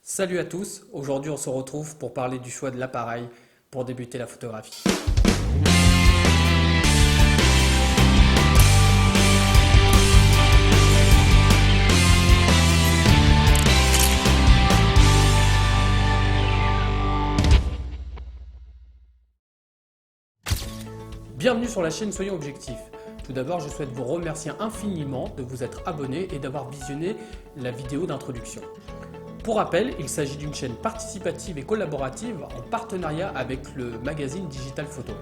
Salut à tous, aujourd'hui on se retrouve pour parler du choix de l'appareil pour débuter la photographie. Bienvenue sur la chaîne Soyons Objectifs. Tout d'abord, je souhaite vous remercier infiniment de vous être abonné et d'avoir visionné la vidéo d'introduction. Pour rappel, il s'agit d'une chaîne participative et collaborative en partenariat avec le magazine Digital Photo.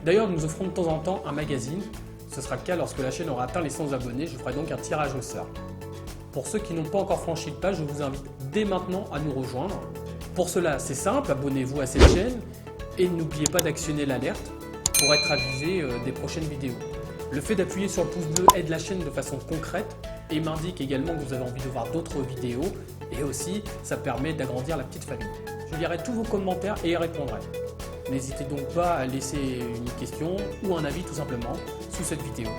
D'ailleurs, nous offrons de temps en temps un magazine. Ce sera le cas lorsque la chaîne aura atteint les 100 abonnés. Je ferai donc un tirage au sort. Pour ceux qui n'ont pas encore franchi le pas, je vous invite dès maintenant à nous rejoindre. Pour cela, c'est simple, abonnez-vous à cette chaîne et n'oubliez pas d'actionner l'alerte pour être avisé des prochaines vidéos. Le fait d'appuyer sur le pouce bleu aide la chaîne de façon concrète et m'indique également que vous avez envie de voir d'autres vidéos et aussi ça permet d'agrandir la petite famille. Je lirai tous vos commentaires et y répondrai. N'hésitez donc pas à laisser une question ou un avis tout simplement sous cette vidéo.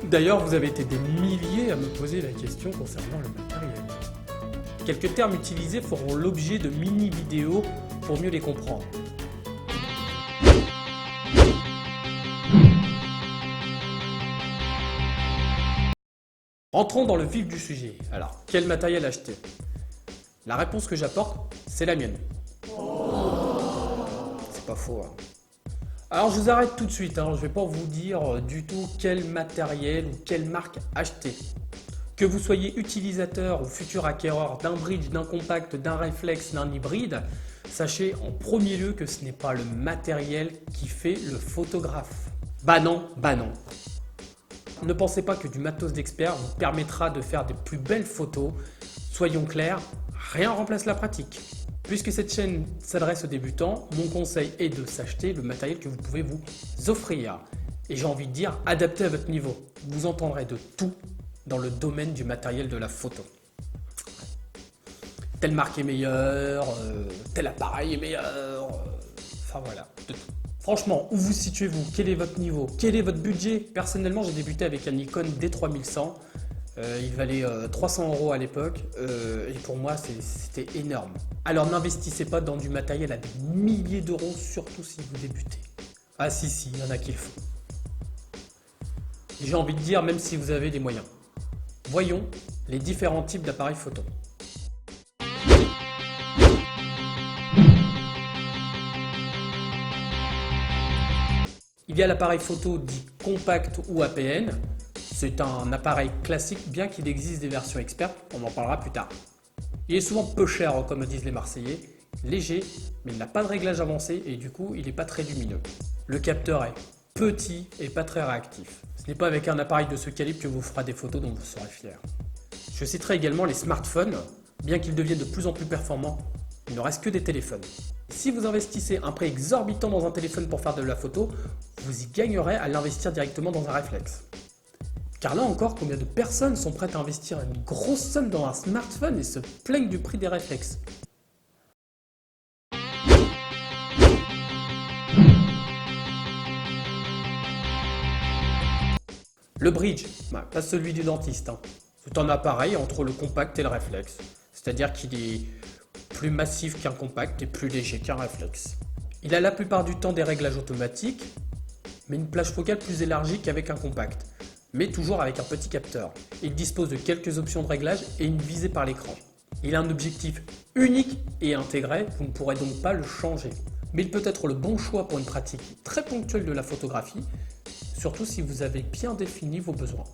D'ailleurs, vous avez été des milliers à me poser la question concernant le matériel. Quelques termes utilisés feront l'objet de mini-vidéos pour mieux les comprendre. Entrons dans le vif du sujet. Alors, quel matériel acheter? La réponse que j'apporte, c'est la mienne. C'est pas faux. Alors, je vous arrête tout de suite. Je ne vais pas vous dire du tout quel matériel ou quelle marque acheter. Que vous soyez utilisateur ou futur acquéreur d'un bridge, d'un compact, d'un réflexe, d'un hybride, sachez en premier lieu que ce n'est pas le matériel qui fait le photographe. Bah non. Ne pensez pas que du matos d'expert vous permettra de faire des plus belles photos. Soyons clairs, rien ne remplace la pratique. Puisque cette chaîne s'adresse aux débutants, mon conseil est de s'acheter le matériel que vous pouvez vous offrir. Et j'ai envie de dire, adapté à votre niveau. Vous entendrez de tout dans le domaine du matériel de la photo. Telle marque est meilleure, tel appareil est meilleur, enfin voilà, de tout. Franchement, où vous situez-vous? Quel est votre niveau? Quel est votre budget? Personnellement, j'ai débuté avec un Nikon D3100. Il valait 300 € à l'époque et pour moi, c'était énorme. Alors n'investissez pas dans du matériel à des milliers d'euros, surtout si vous débutez. Ah si, il y en a qui le font. J'ai envie de dire, même si vous avez les moyens. Voyons les différents types d'appareils photo. Il y a l'appareil photo dit compact ou APN. C'est un appareil classique, bien qu'il existe des versions expertes, on en parlera plus tard. Il est souvent peu cher, comme disent les Marseillais, léger, mais il n'a pas de réglage avancé et du coup, il n'est pas très lumineux. Le capteur est petit et pas très réactif. Ce n'est pas avec un appareil de ce calibre que vous ferez des photos dont vous serez fier. Je citerai également les smartphones, bien qu'ils deviennent de plus en plus performants, il ne reste que des téléphones. Si vous investissez un prix exorbitant dans un téléphone pour faire de la photo, vous y gagnerez à l'investir directement dans un réflexe. Car là encore, combien de personnes sont prêtes à investir une grosse somme dans un smartphone et se plaignent du prix des réflexes? Le bridge, pas celui du dentiste. C'est un appareil entre le compact et le réflexe. C'est-à-dire qu'il est plus massif qu'un compact et plus léger qu'un réflexe. Il a la plupart du temps des réglages automatiques, mais une plage focale plus élargie qu'avec un compact, mais toujours avec un petit capteur. Il dispose de quelques options de réglage et une visée par l'écran. Il a un objectif unique et intégré, vous ne pourrez donc pas le changer. Mais il peut être le bon choix pour une pratique très ponctuelle de la photographie, surtout si vous avez bien défini vos besoins.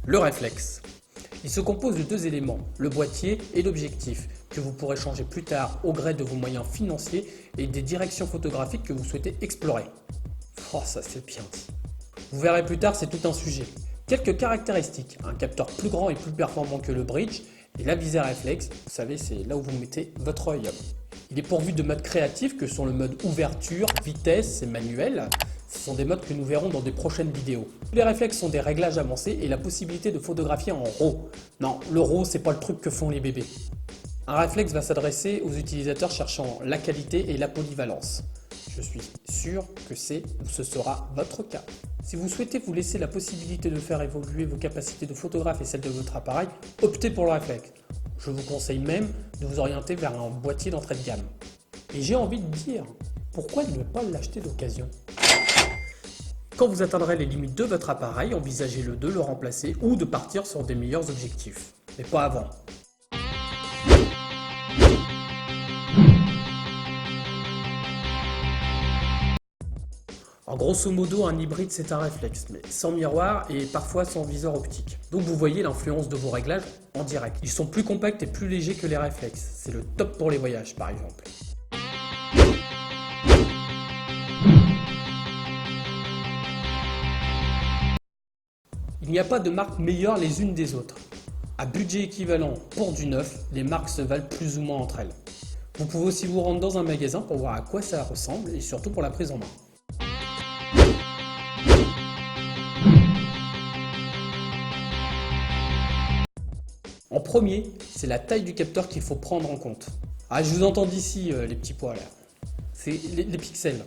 Le réflexe. Il se compose de deux éléments, le boîtier et l'objectif, que vous pourrez changer plus tard au gré de vos moyens financiers et des directions photographiques que vous souhaitez explorer. Oh, ça c'est bien dit. Vous verrez plus tard, c'est tout un sujet. Quelques caractéristiques, un capteur plus grand et plus performant que le bridge et la visée réflexe, vous savez, c'est là où vous mettez votre œil. Il est pourvu de modes créatifs que sont le mode ouverture, vitesse et manuel. Ce sont des modes que nous verrons dans des prochaines vidéos. Les réflexes sont des réglages avancés et la possibilité de photographier en RAW. Non, le RAW, c'est pas le truc que font les bébés. Un réflexe va s'adresser aux utilisateurs cherchant la qualité et la polyvalence. Je suis sûr que c'est ou ce sera votre cas. Si vous souhaitez vous laisser la possibilité de faire évoluer vos capacités de photographe et celles de votre appareil, optez pour le réflexe. Je vous conseille même de vous orienter vers un boîtier d'entrée de gamme. Et j'ai envie de dire, pourquoi ne pas l'acheter d'occasion ? Quand vous atteindrez les limites de votre appareil, envisagez-le de le remplacer ou de partir sur des meilleurs objectifs. Mais pas avant. En grosso modo, un hybride c'est un réflexe, mais sans miroir et parfois sans viseur optique. Donc vous voyez l'influence de vos réglages en direct. Ils sont plus compacts et plus légers que les réflexes. C'est le top pour les voyages par exemple. Il n'y a pas de marques meilleures les unes des autres. À budget équivalent pour du neuf, les marques se valent plus ou moins entre elles. Vous pouvez aussi vous rendre dans un magasin pour voir à quoi ça ressemble et surtout pour la prise en main. En premier, c'est la taille du capteur qu'il faut prendre en compte. Ah, je vous entends d'ici les petits pois là. C'est les pixels.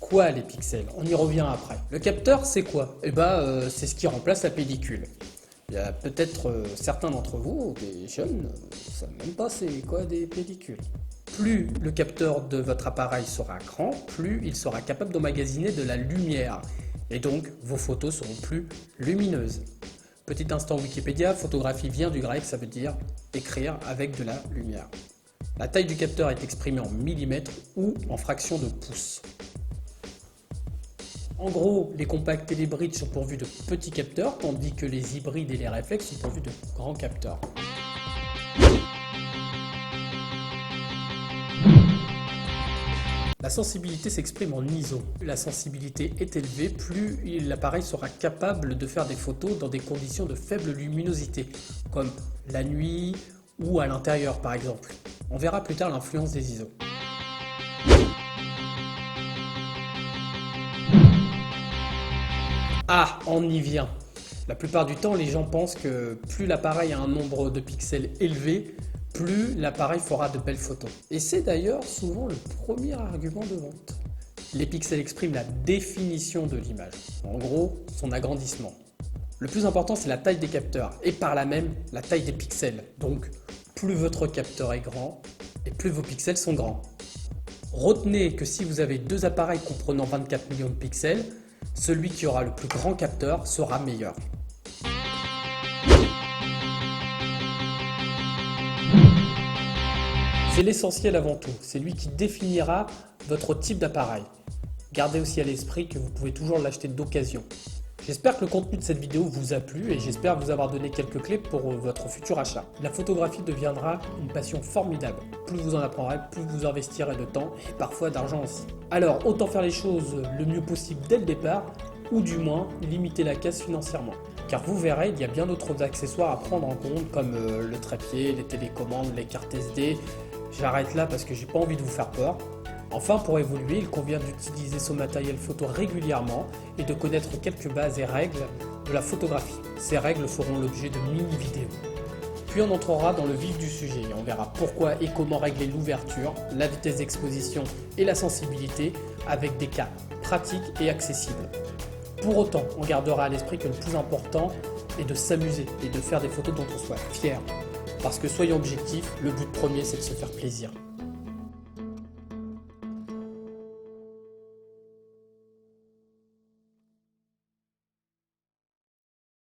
Quoi les pixels? On y revient après. Le capteur, c'est quoi? C'est ce qui remplace la pellicule. Il y a peut-être certains d'entre vous, des jeunes, ne savent même pas c'est quoi des pellicules. Plus le capteur de votre appareil sera grand, plus il sera capable d'emmagasiner de la lumière. Et donc, vos photos seront plus lumineuses. Petit instant Wikipédia, photographie vient du grec, ça veut dire écrire avec de la lumière. La taille du capteur est exprimée en millimètres ou en fractions de pouces. En gros, les compacts et les bridges sont pourvus de petits capteurs, tandis que les hybrides et les réflexes sont pourvus de grands capteurs. La sensibilité s'exprime en ISO. Plus la sensibilité est élevée, plus l'appareil sera capable de faire des photos dans des conditions de faible luminosité, comme la nuit ou à l'intérieur par exemple. On verra plus tard l'influence des ISO. Ah, on y vient. La plupart du temps, les gens pensent que plus l'appareil a un nombre de pixels élevé, plus l'appareil fera de belles photos. Et c'est d'ailleurs souvent le premier argument de vente. Les pixels expriment la définition de l'image, en gros son agrandissement. Le plus important c'est la taille des capteurs et par là même la taille des pixels. Donc plus votre capteur est grand et plus vos pixels sont grands. Retenez que si vous avez deux appareils comprenant 24 millions de pixels, celui qui aura le plus grand capteur sera meilleur. C'est l'essentiel avant tout, c'est lui qui définira votre type d'appareil. Gardez aussi à l'esprit que vous pouvez toujours l'acheter d'occasion. J'espère que le contenu de cette vidéo vous a plu et j'espère vous avoir donné quelques clés pour votre futur achat. La photographie deviendra une passion formidable. Plus vous en apprendrez, plus vous investirez de temps et parfois d'argent aussi. Alors autant faire les choses le mieux possible dès le départ ou du moins limiter la casse financièrement. Car vous verrez, il y a bien d'autres accessoires à prendre en compte comme le trépied, les télécommandes, les cartes SD. J'arrête là parce que j'ai pas envie de vous faire peur. Enfin, pour évoluer, il convient d'utiliser son matériel photo régulièrement et de connaître quelques bases et règles de la photographie. Ces règles feront l'objet de mini-vidéos. Puis on entrera dans le vif du sujet et on verra pourquoi et comment régler l'ouverture, la vitesse d'exposition et la sensibilité avec des cas pratiques et accessibles. Pour autant, on gardera à l'esprit que le plus important est de s'amuser et de faire des photos dont on soit fier. Parce que soyons objectifs, le but premier c'est de se faire plaisir.